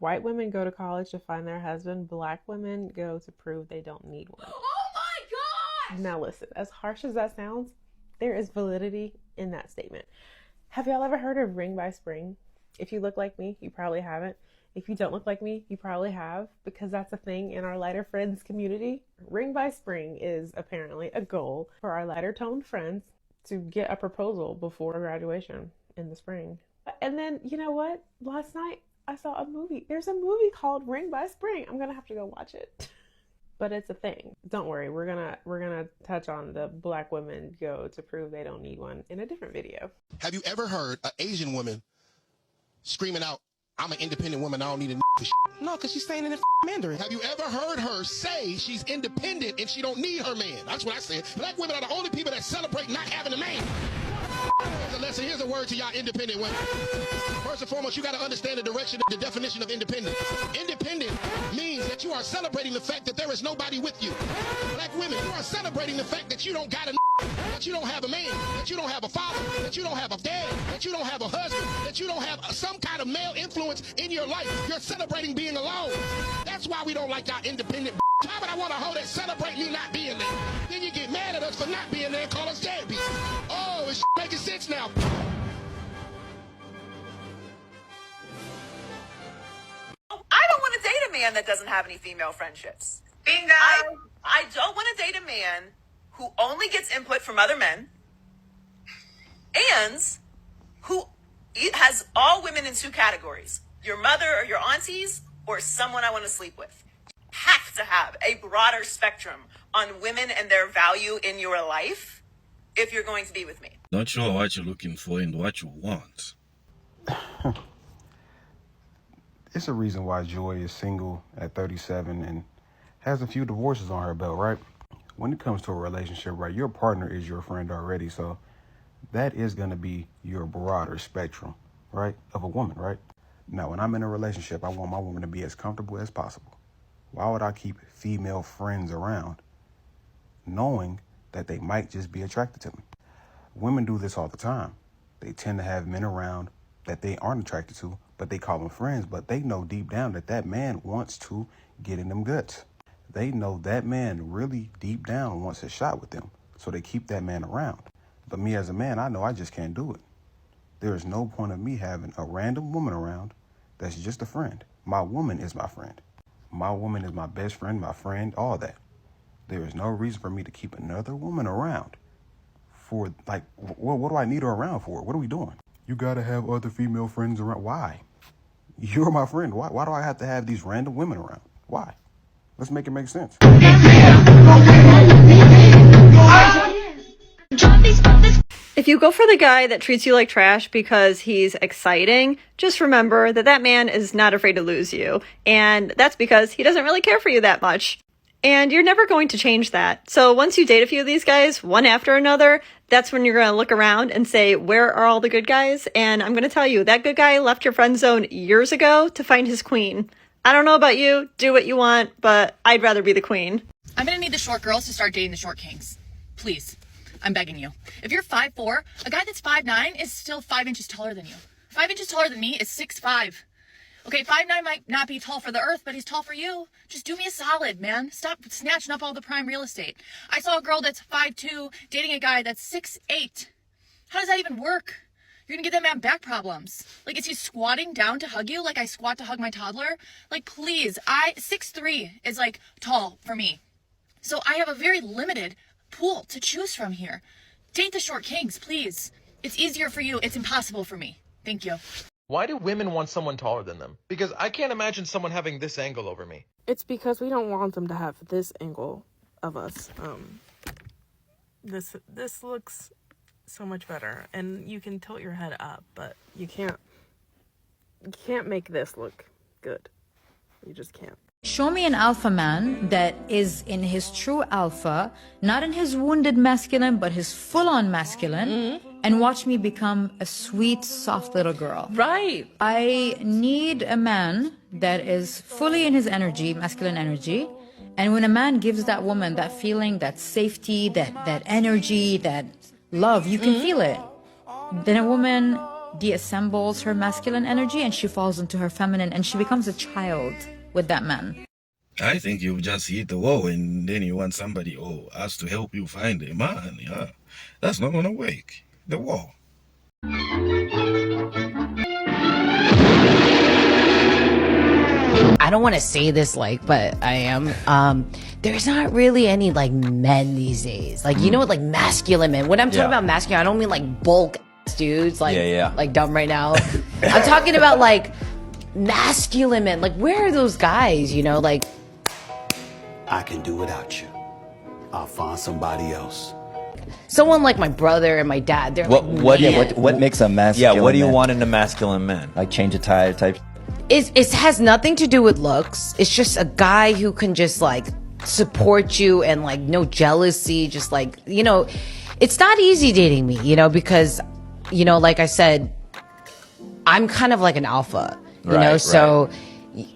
White women go to college to find their husband. Black women go to prove they don't need one. Oh my God! Now listen, as harsh as that sounds, there is validity in that statement. Have y'all ever heard of ring by spring? If you look like me, you probably haven't. If you don't look like me, you probably have, because that's a thing in our lighter friends community. Ring by spring is apparently a goal for our lighter toned friends to get a proposal before graduation in the spring. And then, you know what? Last night I saw a movie. There's a movie called Ring by Spring. I'm gonna have to go watch it. But it's a thing. Don't worry, we're gonna touch on the black women go to prove they don't need one in a different video. Have you ever heard an Asian woman screaming out, "I'm an independent woman, I don't need a for shit"? No, because she's saying it in Mandarin. Have you ever heard her say she's independent and she don't need her man? That's what I said. Black women are the only people that celebrate not having a man. Here's a lesson. Here's a word to y'all independent women. First and foremost, you got to understand the definition of independent. Independent means that you are celebrating the fact that there is nobody with you. Black women, you are celebrating the fact that you don't got a that you don't have a man, that you don't have a father, that you don't have a dad, that you don't have a husband, that you don't have some kind of male influence in your life. You're celebrating being alone. That's why we don't like our independent. Why would I want a hoe that celebrate me not being there? Then you get mad at us for not being there and call us deadbeat. Oh, it's making sense now. I don't want to date a man that doesn't have any female friendships. Bingo! I don't want to date a man who only gets input from other men and who has all women in two categories: your mother or your aunties, or someone I want to sleep with. You have to have a broader spectrum on women and their value in your life if you're going to be with me. Not sure what you're looking for and what you want. It's a reason why Joy is single at 37 and has a few divorces on her belt, right? When it comes to a relationship, right, your partner is your friend already, so that is going to be your broader spectrum, right, of a woman, right? Now, when I'm in a relationship, I want my woman to be as comfortable as possible. Why would I keep female friends around knowing that they might just be attracted to me? Women do this all the time. They tend to have men around that they aren't attracted to, but they call them friends, but they know deep down that that man wants to get in them guts. They know that man really deep down wants a shot with them, so they keep that man around. But me as a man, I know I just can't do it. There is no point of me having a random woman around that's just a friend. My woman is my friend. My woman is my best friend, my friend, all that. There is no reason for me to keep another woman around for, like, what do I need her around for? What are we doing? You gotta have other female friends around. Why? You're my friend. Why do I have to have these random women around? Why? Let's make it make sense. If you go for the guy that treats you like trash because he's exciting, just remember that that man is not afraid to lose you. And that's because he doesn't really care for you that much. And you're never going to change that. So once you date a few of these guys, one after another, that's when you're going to look around and say, where are all the good guys? And I'm going to tell you, that good guy left your friend zone years ago to find his queen. I don't know about you, do what you want, but I'd rather be the queen. I'm gonna need the short girls to start dating the short kings. Please. I'm begging you. If you're 5'4", a guy that's 5'9" is still 5 inches taller than you. 5 inches taller than me is 6'5". Okay, 5'9" might not be tall for the earth, but he's tall for you. Just do me a solid, man. Stop snatching up all the prime real estate. I saw a girl that's 5'2", dating a guy that's 6'8". How does that even work? You're gonna get that man back problems. Like, is he squatting down to hug you like I squat to hug my toddler? Like, please, 6'3" is like tall for me. So I have a very limited pool to choose from here. Date the short kings, please. It's easier for you. It's impossible for me. Thank you. Why do women want someone taller than them? Because I can't imagine someone having this angle over me. It's because we don't want them to have this angle of us. This looks so much better, and you can tilt your head up, but you can't make this look good. You just can't. Show me an alpha man that is in his true alpha, not in his wounded masculine, but his full-on masculine, and watch me become a sweet, soft little girl. Right. I need a man that is fully in his energy, masculine energy, and when a man gives that woman that feeling, that safety, that energy, that love, you can feel it. Then a woman deassembles her masculine energy and she falls into her feminine and she becomes a child with that man. I think you've just hit the wall and then you want somebody or us to help you find a man. Yeah, that's not gonna work. The wall. I don't want to say this but I am. There's not really any men these days. You know what, masculine men. When I'm talking about masculine, I don't mean bulk dudes like dumb right now. I'm talking about masculine men. Where are those guys, you know, I can do without you. I'll find somebody else. Someone like my brother and my dad. They're what makes a masculine? Yeah, what do you man? want in a masculine man? Like change a tire type. It has nothing to do with looks. It's just a guy who can just support you and no jealousy. Just you know, it's not easy dating me, you know, because you know, like I said, I'm kind of like an alpha, you know, so.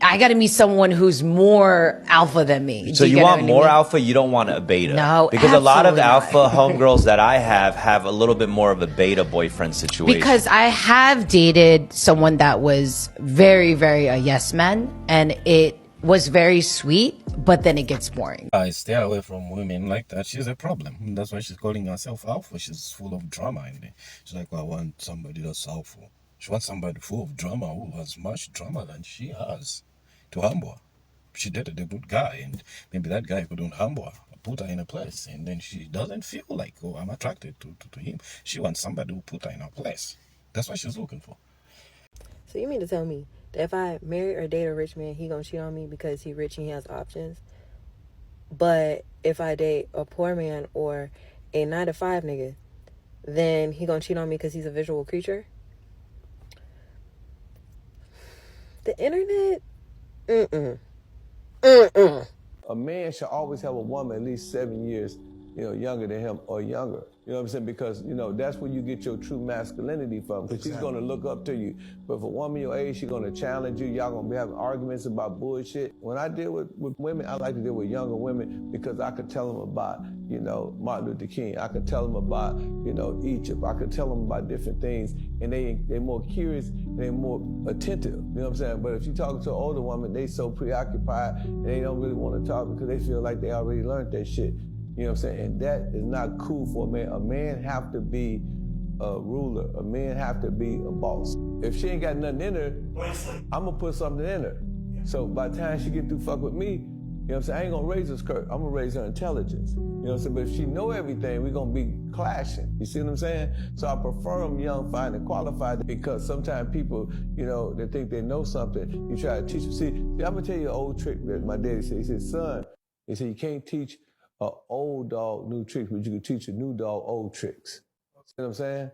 I got to meet someone who's more alpha than me. So you want more alpha, you don't want a beta. No, because a lot of absolutely alpha homegirls that I have a little bit more of a beta boyfriend situation. Because I have dated someone that was very, very a yes man, and it was very sweet, but then it gets boring. I stay away from women like that. She's a problem. That's why she's calling herself alpha. She's full of drama in there. She's like, I want somebody that's alpha. She wants somebody full of drama who has much drama than she has to humble her. She dated a good guy, and maybe that guy couldn't humble her, put her in a place, and then she doesn't feel like, oh, I'm attracted to him. She wants somebody who put her in her place. That's what she's looking for. So you mean to tell me that if I marry or date a rich man, he gonna cheat on me because he rich and he has options? But if I date a poor man or a 9-to-5 nigga, then he gonna cheat on me because he's a visual creature? The internet? A man should always have a woman at least 7 years, younger than him or younger. You know what I'm saying? Because, that's where you get your true masculinity from. Because she's going to look up to you. But if a woman your age, she's going to challenge you. Y'all going to be having arguments about bullshit. When I deal with women, I like to deal with younger women because I could tell them about, Martin Luther King. I could tell them about, Egypt. I could tell them about different things. And they're more curious and they're more attentive. You know what I'm saying? But if you talk to an older woman, they so preoccupied and they don't really want to talk because they feel like they already learned that shit. You know what I'm saying? And that is not cool for a man. A man have to be a ruler. A man have to be a boss. If she ain't got nothing in her, I'm gonna put something in her. So by the time she get through fuck with me, you know what I'm saying? I ain't gonna raise her skirt. I'm gonna raise her intelligence. You know what I'm saying? But if she know everything, we gonna be clashing. You see what I'm saying? So I prefer them young, fine, and qualified because sometimes people, they think they know something. You try to teach them. See, I'm gonna tell you an old trick that my daddy said. He said, son, he said, you can't teach an old dog new tricks, but you can teach a new dog old tricks. See what I'm saying?